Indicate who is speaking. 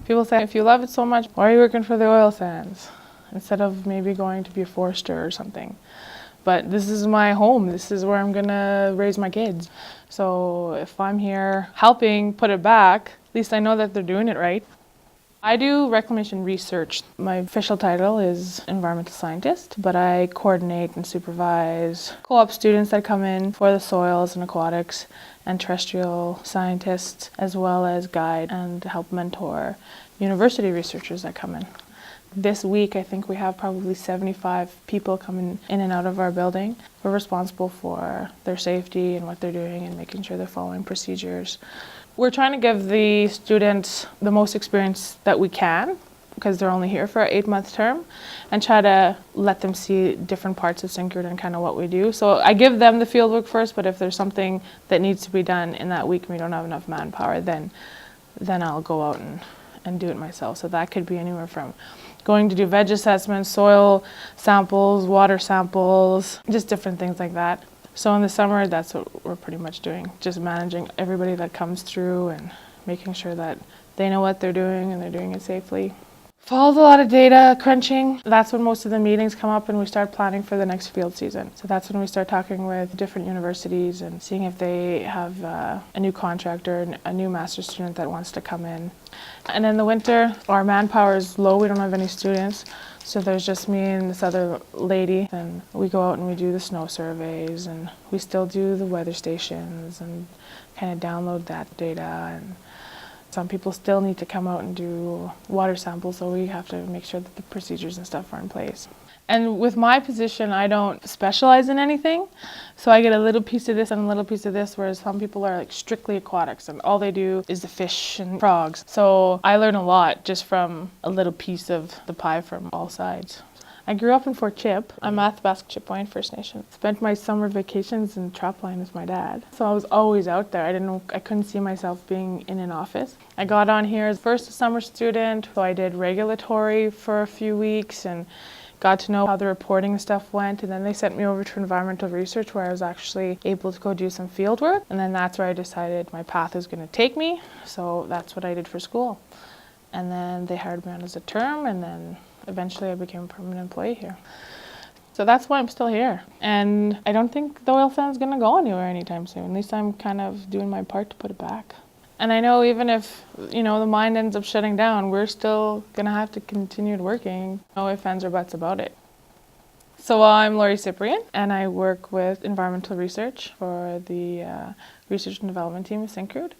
Speaker 1: People say, if you love it so much, why are you working for the oil sands instead of maybe going to be a forester or something? But this is my home. This is where I'm gonna raise my kids. So if I'm here helping put it back, at least I know that they're doing it right. I do reclamation research. My official title is environmental scientist, but I coordinate and supervise co-op students that come in for the soils and aquatics and terrestrial scientists, as well as guide and help mentor university researchers that come in. This week, I think we have probably 75 people coming in and out of our building. We're responsible for their safety and what they're doing and making sure they're following procedures. We're trying to give the students the most experience that we can, because they're only here for an 8-month term, and try to let them see different parts of Syncrude and kind of what we do. So I give them the field work first, but if there's something that needs to be done in that week and we don't have enough manpower, then I'll go out and do it myself. So that could be anywhere from going to do veg assessments, soil samples, water samples, just different things like that. So in the summer, that's what we're pretty much doing, just managing everybody that comes through and making sure that they know what they're doing and they're doing it safely. Follows a lot of data crunching. That's when most of the meetings come up and we start planning for the next field season. So that's when we start talking with different universities and seeing if they have a new contractor, a new master's student that wants to come in. And in the winter, our manpower is low. We don't have any students. So there's just me and this other lady, and we go out and we do the snow surveys, and we still do the weather stations and kind of download that data. And some people still need to come out and do water samples, so we have to make sure that the procedures and stuff are in place. And with my position, I don't specialize in anything, so I get a little piece of this and a little piece of this, whereas some people are like strictly aquatics and all they do is the fish and frogs. So I learn a lot just from a little piece of the pie from all sides. I grew up in Fort Chip. I'm Athabasca Chipewyan First Nation. Spent my summer vacations in Trapline with my dad. So I was always out there. I couldn't see myself being in an office. I got on here as first a summer student, so I did regulatory for a few weeks and got to know how the reporting and stuff went, and then they sent me over to environmental research where I was actually able to go do some field work, and then that's where I decided my path is going to take me, so that's what I did for school. And then they hired me on as a term, and then eventually I became a permanent employee here. So that's why I'm still here. And I don't think the oil sand is going to go anywhere anytime soon. At least I'm kind of doing my part to put it back. And I know even if, the mine ends up shutting down, we're still going to have to continue working. No ifs, ands, or buts about it. So I'm Cyprien, and I work with environmental research for the research and development team of Syncrude.